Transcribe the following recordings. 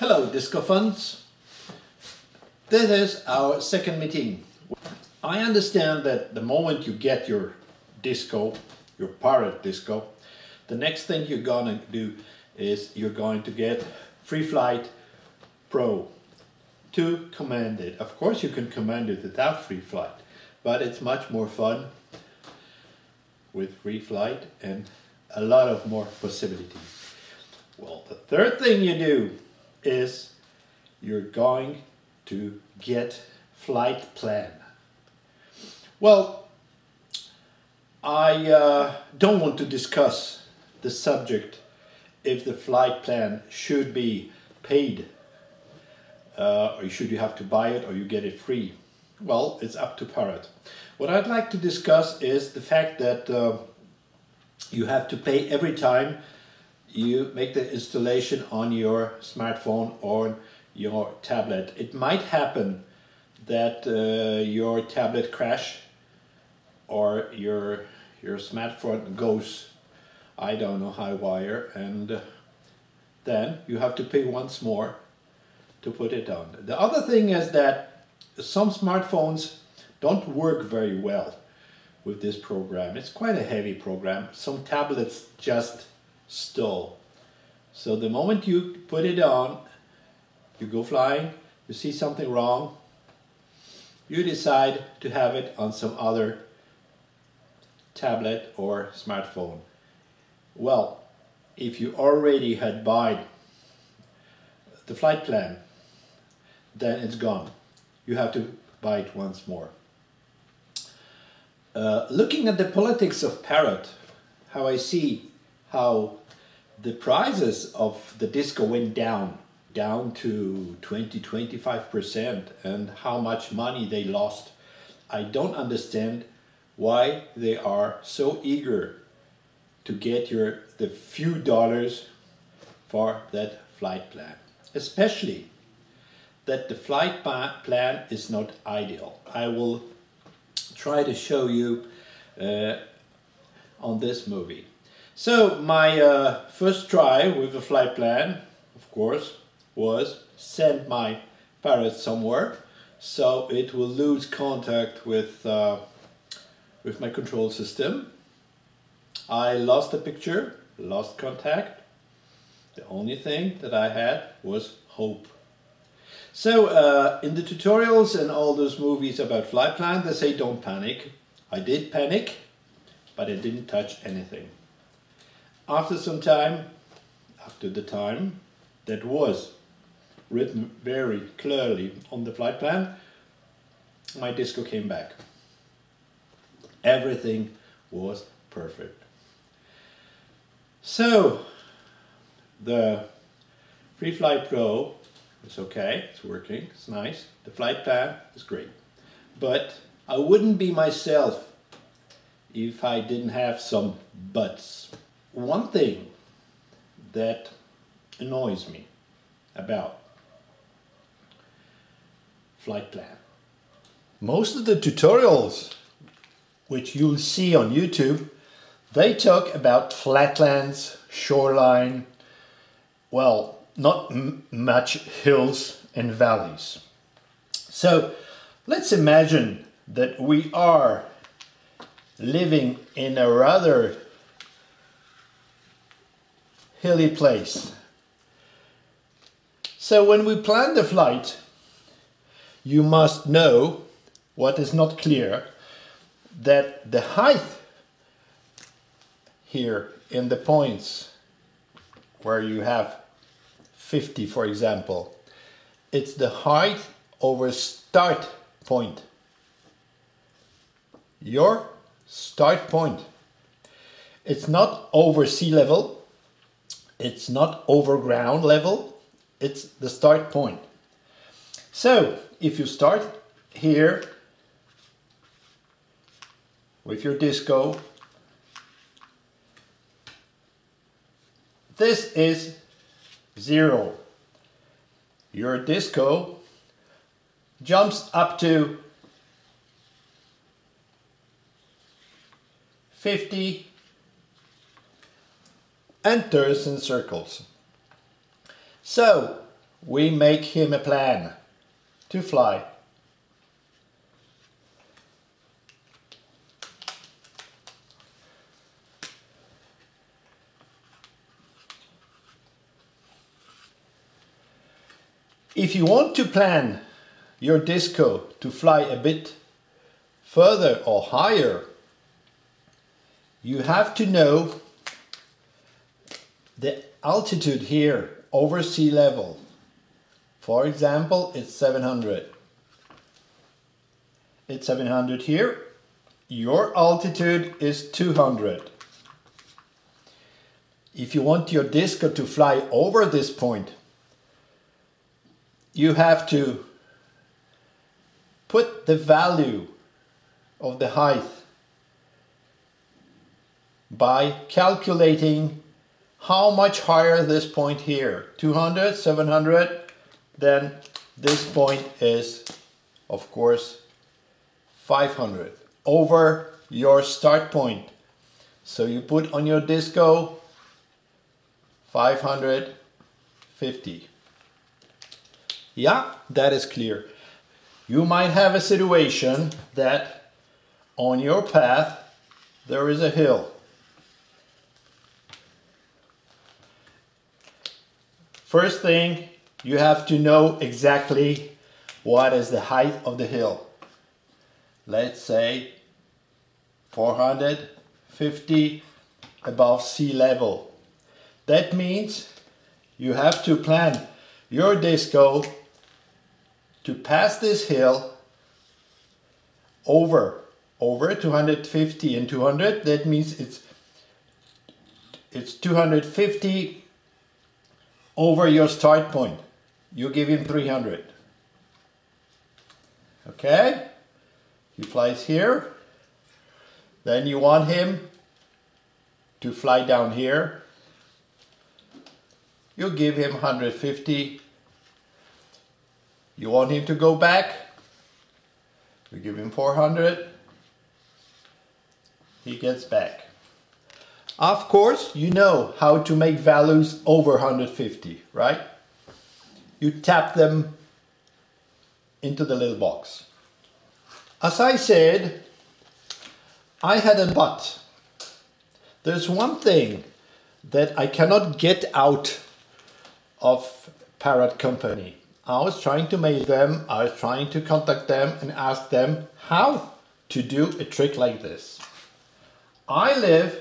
Hello Disco Funds. This is our second meeting. I understand that the moment you get your disco, your Parrot Disco, the next thing you're gonna do is you're going to get Free Flight Pro to command it. Of course you can command it without Free Flight, but it's much more fun with Free Flight and a lot of more possibilities. Well, the third thing you do is you're going to get Flightplan. Well, I don't want to discuss the subject if the Flightplan should be paid or should you have to buy it or you get it free. Well, it's up to Parrot. What I'd like to discuss is the fact that you have to pay every time you make the installation on your smartphone or your tablet. It might happen that your tablet crash or your smartphone goes, I don't know, high wire, and then you have to pay once more to put it on. The other thing is that some smartphones don't work very well with this program. It's quite a heavy program. Some tablets just stall. So the moment you put it on, you go flying, you see something wrong, you decide to have it on some other tablet or smartphone. Well, if you already had bought the Flightplan, then it's gone. You have to buy it once more. Looking at the politics of Parrot, how I see how the prices of the disco went down to 20–25% and how much money they lost. I don't understand why they are so eager to get the few dollars for that Flightplan. Especially that the Flightplan is not ideal. I will try to show you on this movie. So my first try with the Flightplan, of course, was send my Parrot somewhere so it will lose contact with my control system. I lost the picture, lost contact. The only thing that I had was hope. So in the tutorials and all those movies about Flightplan, they say don't panic. I did panic, but I didn't touch anything. After some time, after the time that was written very clearly on the Flightplan, my disco came back. Everything was perfect. So the Free Flight Pro is okay, it's working, it's nice. The Flightplan is great. But I wouldn't be myself if I didn't have some buts. One thing that annoys me about Flightplan. Most of the tutorials which you'll see on YouTube, they talk about flatlands, shoreline, well, not much hills and valleys. So let's imagine that we are living in a rather hilly place. So when we plan the flight, you must know what is not clear, that the height here in the points where you have 50, for example, it's the height over start point. Your start point. It's not over sea level, it's not over ground level, it's the start point. So if you start here with your disco, this is 0. Your disco jumps up to 50 and turns in circles. So we make him a plan to fly. If you want to plan your disco to fly a bit further or higher, you have to know the altitude here over sea level. For example, it's 700. It's 700 here. Your altitude is 200. If you want your disco to fly over this point, you have to put the value of the height by calculating how much higher this point here, 200, 700, then this point is, of course, 500 over your start point. So you put on your disco 550. Yeah, that is clear. You might have a situation that on your path there is a hill. First thing, you have to know exactly what is the height of the hill. Let's say 450 above sea level. That means you have to plan your disco to pass this hill over 250 and 200. That means it's 250 over your start point. You give him 300. Okay? He flies here. Then you want him to fly down here. You give him 150. You want him to go back. You give him 400. He gets back. Of course, you know how to make values over 150, right? You tap them into the little box. As I said, I had a but. There's one thing that I cannot get out of Parrot Company. I was trying to mail them, I was trying to contact them and ask them how to do a trick like this. I live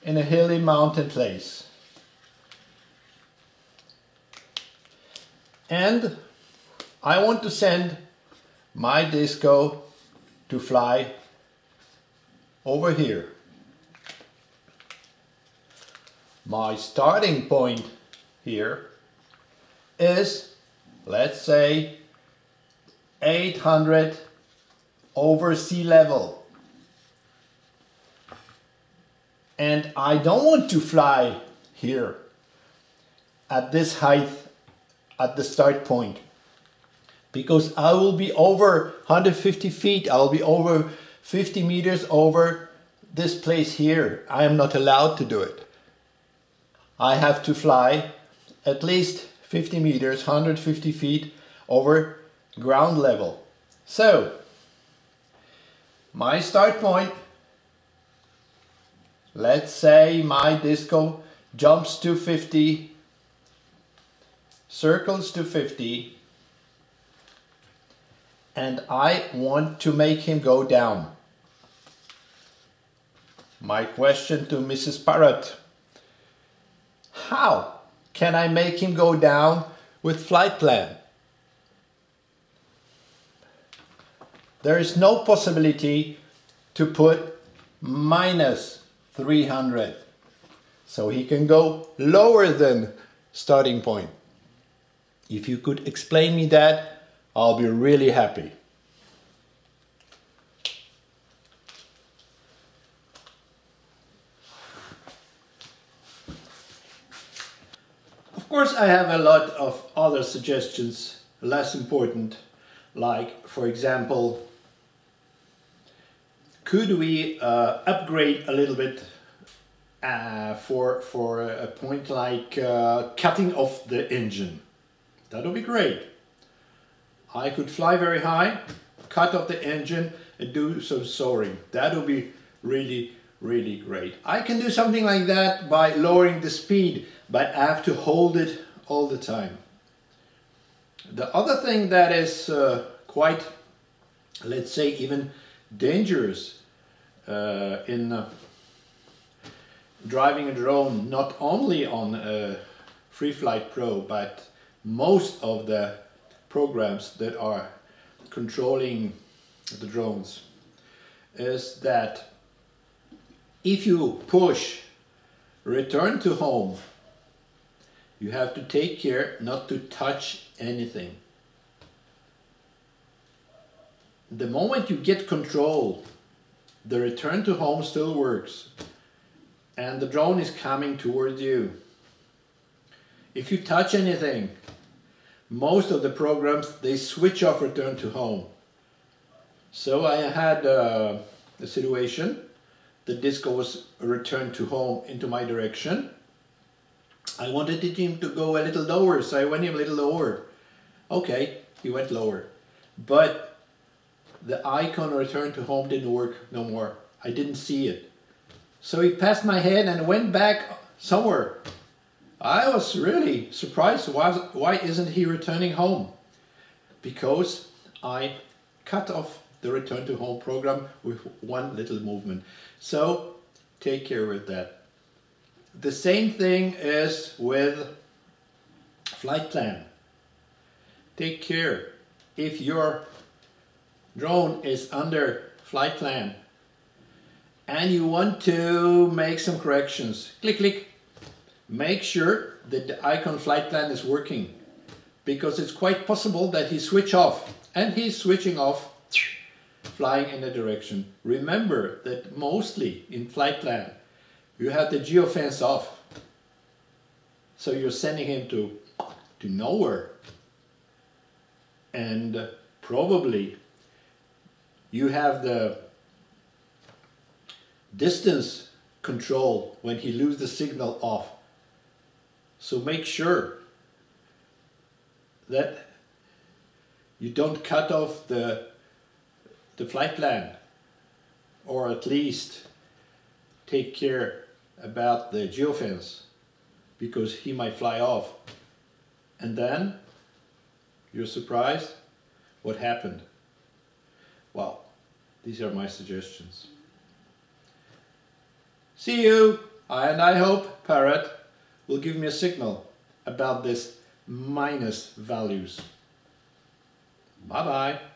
in a hilly mountain place. And I want to send my disco to fly over here. My starting point here is, let's say, 800 over sea level. And I don't want to fly here at this height at the start point, because I will be over 150 feet, I'll be over 50 meters over this place here. I am not allowed to do it. I have to fly at least 50 meters, 150 feet over ground level. So, my start point, let's say my disco jumps to 50, circles to 50, and I want to make him go down. My question to Mrs. Parrot: how can I make him go down with Flightplan? There is no possibility to put minus 300, so he can go lower than starting point. If you could explain me that, I'll be really happy. Of course, I have a lot of other suggestions, less important, like, for example, could we upgrade a little bit for a point like cutting off the engine? That would be great. I could fly very high, cut off the engine and do some soaring. That would be really, really great. I can do something like that by lowering the speed, but I have to hold it all the time. The other thing that is quite, let's say, even dangerous in driving a drone, not only on Free Flight Pro, but most of the programs that are controlling the drones, is that if you push return to home, you have to take care not to touch anything. The moment you get control, the return to home still works and the drone is coming towards you. If you touch anything, most of the programs, they switch off return to home. So I had a situation, the disco was returned to home into my direction. I wanted him to go a little lower, so I went him a little lower. Okay, he went lower. But the icon return to home didn't work no more. I didn't see it. So he passed my head and went back somewhere. I was really surprised. Why isn't he returning home? Because I cut off the return to home program with one little movement. So take care with that. The same thing is with Flightplan. Take care. If your drone is under Flightplan and you want to make some corrections, click, click. Make sure that the icon Flightplan is working, because it's quite possible that he switch off, and he's switching off, flying in a direction. Remember that mostly in Flightplan you have the geofence off, so you're sending him to nowhere, and probably you have the distance control when he loses the signal off. So make sure that you don't cut off the Flightplan, or at least take care about the geofence, because he might fly off. And then you're surprised what happened. Well, these are my suggestions. See you, and I hope Parrot will give me a signal about this minus values. Bye bye.